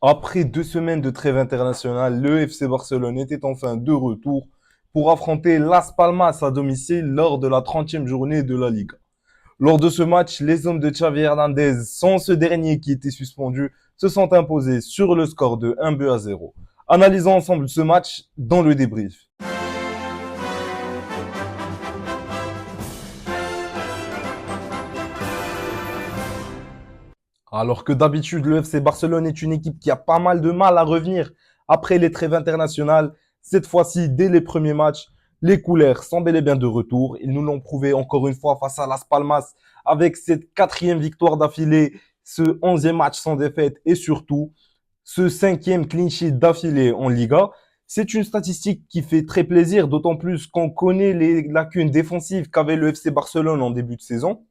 Après 2 semaines de trêve internationale, le FC Barcelone était enfin de retour pour affronter Las Palmas à domicile lors de la 30e journée de la Liga. Lors de ce match, les hommes de Xavi Hernandez, sans ce dernier qui était suspendu, se sont imposés sur le score de 1-0. Analysons ensemble ce match dans le débrief. Alors que d'habitude, le FC Barcelone est une équipe qui a pas mal de mal à revenir après les trêves internationales. Cette fois-ci, dès les premiers matchs, les couleurs sont bel et bien de retour. Ils nous l'ont prouvé encore une fois face à Las Palmas avec cette quatrième victoire d'affilée, ce 11e match sans défaite et surtout ce cinquième clean sheet d'affilée en Liga. C'est une statistique qui fait très plaisir, d'autant plus qu'on connaît les lacunes défensives qu'avait le FC Barcelone en début de saison.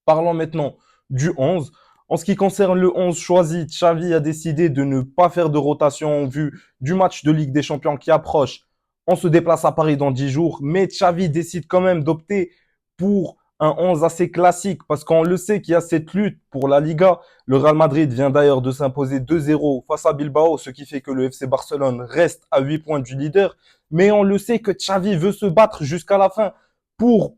Parlons maintenant du 11. En ce qui concerne le 11 choisi, Xavi a décidé de ne pas faire de rotation en vue du match de Ligue des Champions qui approche. On se déplace à Paris dans 10 jours, mais Xavi décide quand même d'opter pour un 11 assez classique parce qu'on le sait qu'il y a cette lutte pour la Liga. Le Real Madrid vient d'ailleurs de s'imposer 2-0 face à Bilbao, ce qui fait que le FC Barcelone reste à 8 points du leader. Mais on le sait que Xavi veut se battre jusqu'à la fin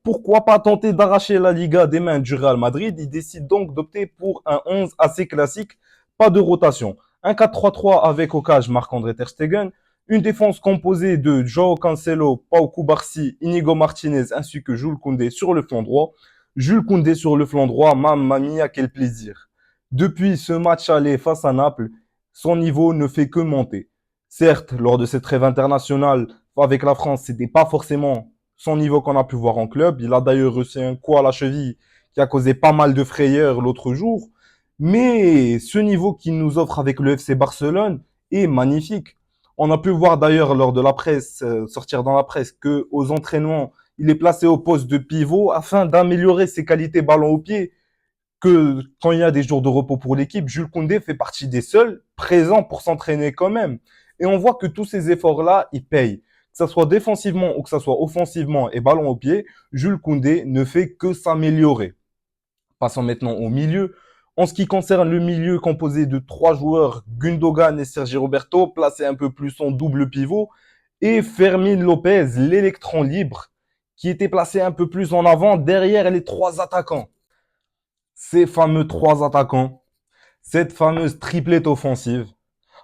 pourquoi pas tenter d'arracher la Liga des mains du Real Madrid. Il décide donc d'opter pour un 11 assez classique, pas de rotation. Un 4-3-3 avec au cage Marc-André Ter Stegen, une défense composée de Joao Cancelo, Pau Cubarsí, Inigo Martinez ainsi que Jules Koundé sur le flanc droit. Jules Koundé sur le flanc droit, mamma mia, quel plaisir. Depuis ce match aller face à Naples, son niveau ne fait que monter. Certes, lors de cette trêve internationale avec la France, c'était pas forcément son niveau qu'on a pu voir en club. Il a d'ailleurs reçu un coup à la cheville qui a causé pas mal de frayeurs l'autre jour. Mais ce niveau qu'il nous offre avec le FC Barcelone est magnifique. On a pu voir d'ailleurs lors de la presse, sortir dans la presse, que aux entraînements, il est placé au poste de pivot afin d'améliorer ses qualités ballon au pied. Que quand il y a des jours de repos pour l'équipe, Jules Koundé fait partie des seuls présents pour s'entraîner quand même. Et on voit que tous ces efforts-là, ils payent. Que ça soit défensivement ou que ça soit offensivement et ballon au pied, Jules Koundé ne fait que s'améliorer. Passons maintenant au milieu. En ce qui concerne le milieu composé de trois joueurs, Gundogan et Sergi Roberto, placés un peu plus en double pivot, et Fermin Lopez, l'électron libre, qui était placé un peu plus en avant derrière les trois attaquants. Ces fameux trois attaquants, cette fameuse triplette offensive.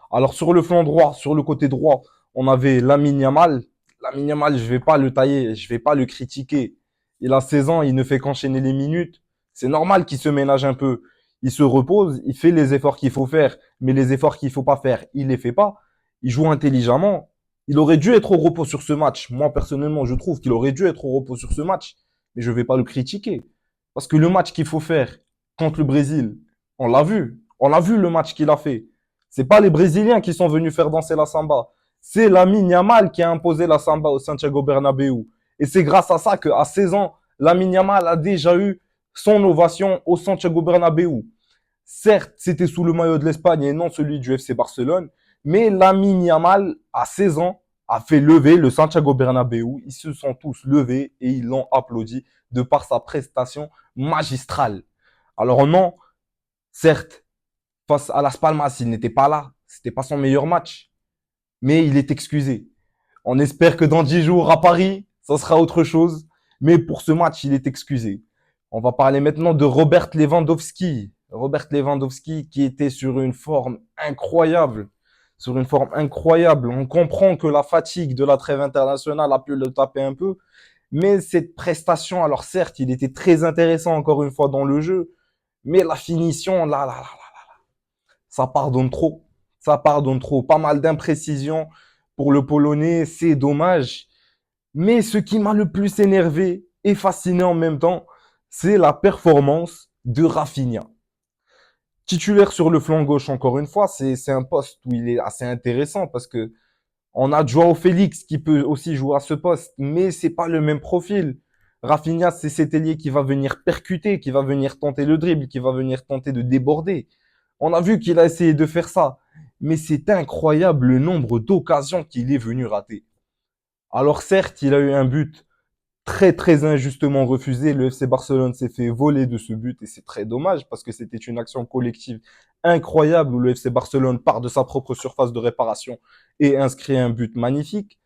Alors sur le flanc droit, sur le côté droit, on avait Lamine Yamal. Lamine Yamal, je vais pas le tailler, je vais pas le critiquer. Il a 16 ans, il ne fait qu'enchaîner les minutes. C'est normal qu'il se ménage un peu. Il se repose, il fait les efforts qu'il faut faire, mais les efforts qu'il faut pas faire, il les fait pas. Il joue intelligemment. Il aurait dû être au repos sur ce match. Moi, personnellement, je trouve qu'il aurait dû être au repos sur ce match. Mais je vais pas le critiquer. Parce que le match qu'il faut faire contre le Brésil, on l'a vu. On a vu le match qu'il a fait. C'est pas les Brésiliens qui sont venus faire danser la samba. C'est Lamine Yamal qui a imposé la samba au Santiago Bernabéu. Et c'est grâce à ça qu'à 16 ans, Lamine Yamal a déjà eu son ovation au Santiago Bernabéu. Certes, c'était sous le maillot de l'Espagne et non celui du FC Barcelone, mais Lamine Yamal, à 16 ans, a fait lever le Santiago Bernabéu. Ils se sont tous levés et ils l'ont applaudi de par sa prestation magistrale. Alors non, certes, face à Las Palmas, il n'était pas là. C'était pas son meilleur match. Mais il est excusé. On espère que dans 10 jours à Paris, ça sera autre chose. Mais pour ce match, il est excusé. On va parler maintenant de Robert Lewandowski. Robert Lewandowski qui était sur une forme incroyable. Sur une forme incroyable. On comprend que la fatigue de la trêve internationale a pu le taper un peu. Mais cette prestation, alors certes, il était très intéressant encore une fois dans le jeu. Mais la finition, là, ça pardonne trop. Ça pardonne trop. Pas mal d'imprécisions pour le Polonais, c'est dommage. Mais ce qui m'a le plus énervé et fasciné en même temps, c'est la performance de Rafinha. Titulaire sur le flanc gauche, encore une fois, c'est un poste où il est assez intéressant parce que on a Joao Félix qui peut aussi jouer à ce poste, mais c'est pas le même profil. Rafinha, c'est cet ailier qui va venir percuter, qui va venir tenter le dribble, qui va venir tenter de déborder. On a vu qu'il a essayé de faire ça, mais c'est incroyable le nombre d'occasions qu'il est venu rater. Alors certes, il a eu un but très très injustement refusé. Le FC Barcelone s'est fait voler de ce but et c'est très dommage parce que c'était une action collective incroyable où le FC Barcelone part de sa propre surface de réparation et inscrit un but magnifique.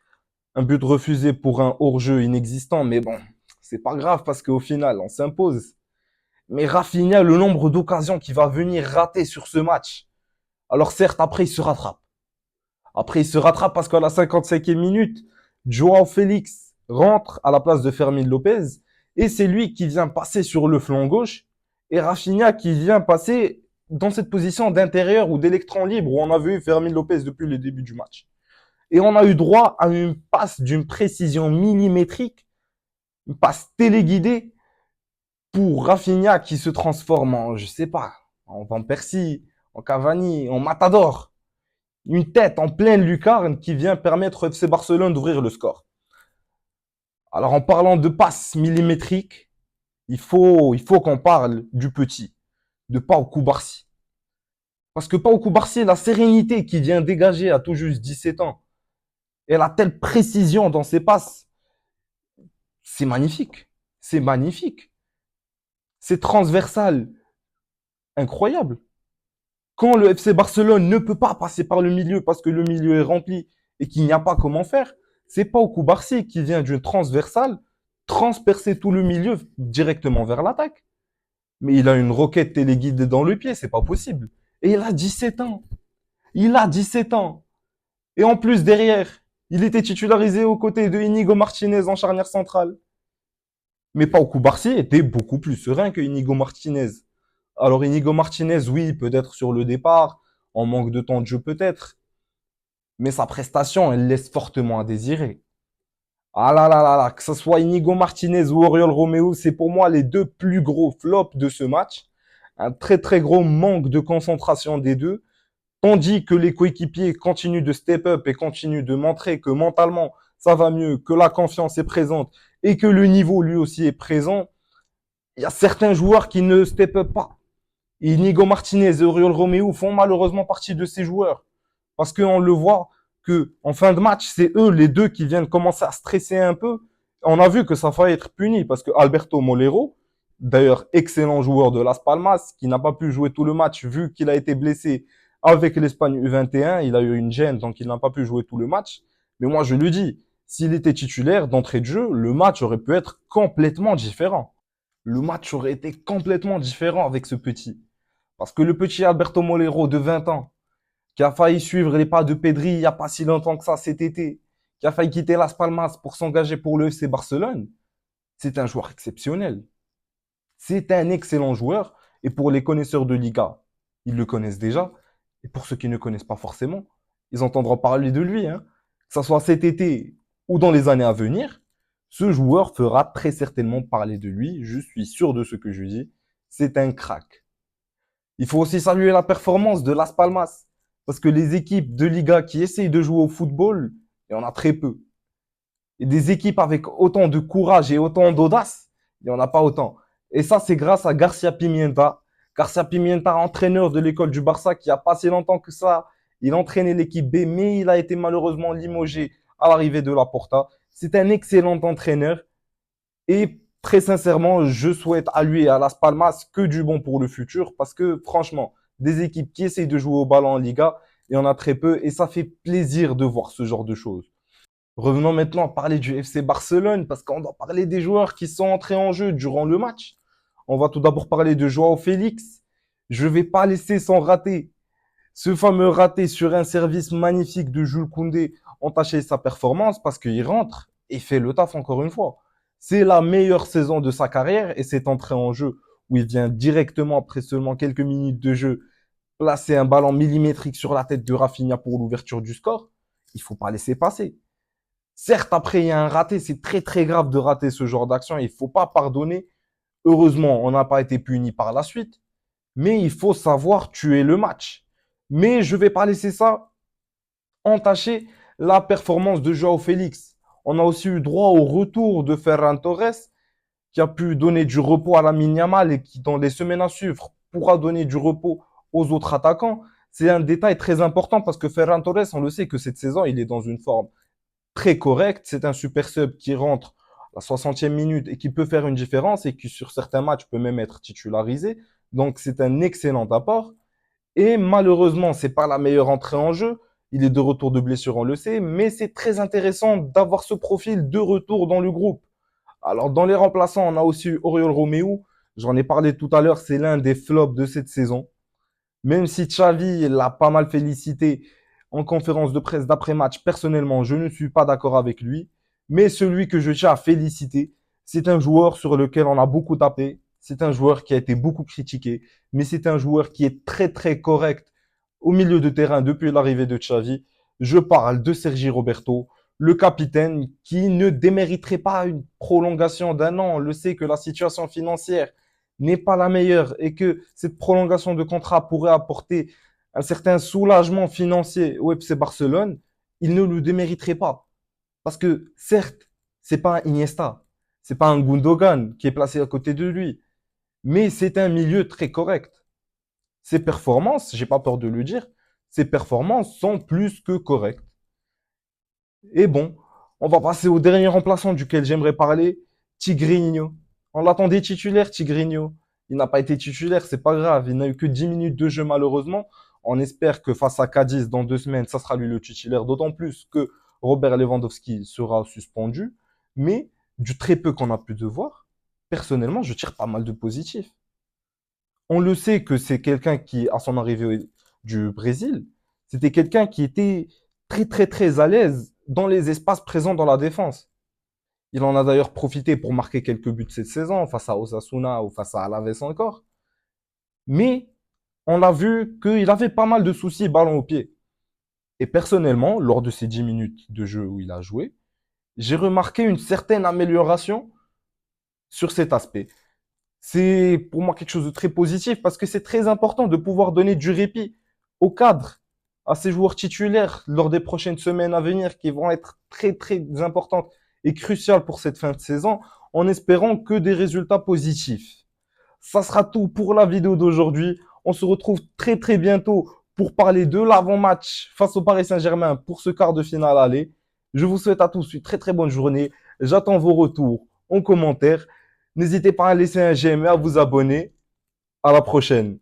Un but refusé pour un hors-jeu inexistant, mais bon, c'est pas grave parce qu'au final, on s'impose. Mais Rafinha, le nombre d'occasions qu'il va venir rater sur ce match. Alors certes, après, il se rattrape. Après, il se rattrape parce qu'à la 55e minute, Joao Félix rentre à la place de Fermin Lopez et c'est lui qui vient passer sur le flanc gauche et Rafinha qui vient passer dans cette position d'intérieur ou d'électron libre où on a vu Fermin Lopez depuis le début du match. Et on a eu droit à une passe d'une précision millimétrique, une passe téléguidée pour Rafinha qui se transforme en, je sais pas, en Van Persie, en Cavani, en Matador. Une tête en pleine lucarne qui vient permettre au FC Barcelone d'ouvrir le score. Alors en parlant de passe millimétrique, il faut qu'on parle du petit, de Pau Koubarsi. Parce que Pau Koubarsi, la sérénité qu'il vient dégager à tout juste 17 ans, et la telle précision dans ses passes, c'est magnifique. C'est magnifique. C'est transversal, incroyable. Quand le FC Barcelone ne peut pas passer par le milieu parce que le milieu est rempli et qu'il n'y a pas comment faire, c'est pas au Koubarsi qui vient d'une transversale transpercer tout le milieu directement vers l'attaque. Mais il a une roquette téléguidée dans le pied, c'est pas possible. Et il a 17 ans. Il a 17 ans. Et en plus, derrière, il était titularisé aux côtés de Inigo Martinez en charnière centrale. Mais Pau Koubarsi était beaucoup plus serein que Inigo Martinez. Alors Inigo Martinez, oui, peut-être sur le départ, en manque de temps de jeu peut-être, mais sa prestation, elle laisse fortement à désirer. Ah là là là là, que ce soit Inigo Martinez ou Oriol Romeu, c'est pour moi les deux plus gros flops de ce match. Un très très gros manque de concentration des deux, tandis que les coéquipiers continuent de step up et continuent de montrer que mentalement ça va mieux, que la confiance est présente et que le niveau lui aussi est présent. Il y a certains joueurs qui ne step up pas. Inigo Martinez et Oriol Romeu font malheureusement partie de ces joueurs. Parce qu'on le voit que en fin de match, c'est eux les deux qui viennent commencer à stresser un peu. On a vu que ça fallait être puni parce que Alberto Molero, d'ailleurs excellent joueur de Las Palmas, qui n'a pas pu jouer tout le match vu qu'il a été blessé avec l'Espagne U21, il a eu une gêne donc il n'a pas pu jouer tout le match. Mais moi je le dis, s'il était titulaire d'entrée de jeu, le match aurait pu être complètement différent. Le match aurait été complètement différent avec ce petit. Parce que le petit Alberto Molero de 20 ans, qui a failli suivre les pas de Pedri il n'y a pas si longtemps que ça cet été, qui a failli quitter Las Palmas pour s'engager pour le FC Barcelone, c'est un joueur exceptionnel. C'est un excellent joueur. Et pour les connaisseurs de Liga, ils le connaissent déjà. Et pour ceux qui ne connaissent pas forcément, ils entendront parler de lui. Hein. Que ce soit cet été ou dans les années à venir, ce joueur fera très certainement parler de lui. Je suis sûr de ce que je dis. C'est un crack. Il faut aussi saluer la performance de Las Palmas. Parce que les équipes de Liga qui essayent de jouer au football, il y en a très peu. Et des équipes avec autant de courage et autant d'audace, il n'y en a pas autant. Et ça, c'est grâce à Garcia Pimienta. Garcia Pimienta, entraîneur de l'école du Barça, qui a pas si longtemps que ça. Il entraînait l'équipe B, mais il a été malheureusement limogé à l'arrivée de Laporta. C'est un excellent entraîneur. Et très sincèrement, je souhaite à lui et à Las Palmas que du bon pour le futur parce que franchement, des équipes qui essayent de jouer au ballon en Liga, il y en a très peu et ça fait plaisir de voir ce genre de choses. Revenons maintenant à parler du FC Barcelone parce qu'on doit parler des joueurs qui sont entrés en jeu durant le match. On va tout d'abord parler de Joao Félix. Je ne vais pas laisser sans rater ce fameux raté sur un service magnifique de Jules Koundé entacher sa performance parce qu'il rentre et fait le taf encore une fois. C'est la meilleure saison de sa carrière et cette entrée en jeu où il vient directement après seulement quelques minutes de jeu placer un ballon millimétrique sur la tête de Rafinha pour l'ouverture du score, il faut pas laisser passer. Certes, après, il y a un raté, c'est très très grave de rater ce genre d'action, il faut pas pardonner. Heureusement, on n'a pas été puni par la suite, mais il faut savoir tuer le match. Mais je vais pas laisser ça entacher la performance de Joao Félix. On a aussi eu droit au retour de Ferran Torres, qui a pu donner du repos à Lamine Yamal et qui, dans les semaines à suivre, pourra donner du repos aux autres attaquants. C'est un détail très important parce que Ferran Torres, on le sait que cette saison, il est dans une forme très correcte. C'est un super sub qui rentre la 60e minute et qui peut faire une différence et qui sur certains matchs peut même être titularisé. Donc c'est un excellent apport. Et malheureusement, c'est pas la meilleure entrée en jeu. Il est de retour de blessure, on le sait, mais c'est très intéressant d'avoir ce profil de retour dans le groupe. Alors, dans les remplaçants, on a aussi Oriol Romeu. J'en ai parlé tout à l'heure, c'est l'un des flops de cette saison. Même si Xavi l'a pas mal félicité en conférence de presse d'après-match, personnellement, je ne suis pas d'accord avec lui. Mais celui que je tiens à féliciter, c'est un joueur sur lequel on a beaucoup tapé. C'est un joueur qui a été beaucoup critiqué. Mais c'est un joueur qui est très, très correct au milieu de terrain depuis l'arrivée de Xavi. Je parle de Sergi Roberto, le capitaine qui ne démériterait pas une prolongation d'un an. On le sait que la situation financière n'est pas la meilleure et que cette prolongation de contrat pourrait apporter un certain soulagement financier au FC Barcelone, il ne le démériterait pas. Parce que certes, c'est pas un Iniesta, c'est pas un Gundogan qui est placé à côté de lui, mais c'est un milieu très correct. Ses performances, j'ai pas peur de le dire, ses performances sont plus que correctes. Et bon, on va passer au dernier remplaçant duquel j'aimerais parler, Tigrinho. On l'attendait titulaire, Tigrinho. Il n'a pas été titulaire, c'est pas grave. Il n'a eu que 10 minutes de jeu malheureusement. On espère que face à Cadiz dans 2 semaines, ça sera lui le titulaire, d'autant plus que Robert Lewandowski sera suspendu. Mais du très peu qu'on a pu de voir, personnellement, je tire pas mal de positifs. On le sait que c'est quelqu'un qui, à son arrivée du Brésil, c'était quelqu'un qui était très très très à l'aise dans les espaces présents dans la défense. Il en a d'ailleurs profité pour marquer quelques buts cette saison face à Osasuna ou face à Alaves encore. Mais on a vu qu'il avait pas mal de soucis ballon au pied. Et personnellement, lors de ces 10 minutes de jeu où il a joué, j'ai remarqué une certaine amélioration sur cet aspect. C'est pour moi quelque chose de très positif parce que c'est très important de pouvoir donner du répit au cadre, à ces joueurs titulaires lors des prochaines semaines à venir qui vont être très très importantes et cruciales pour cette fin de saison en espérant que des résultats positifs. Ça sera tout pour la vidéo d'aujourd'hui. On se retrouve très très bientôt pour parler de l'avant-match face au Paris Saint-Germain pour ce quart de finale aller. Je vous souhaite à tous une très très bonne journée. J'attends vos retours en commentaire. N'hésitez pas à laisser un j'aime et à vous abonner. À la prochaine.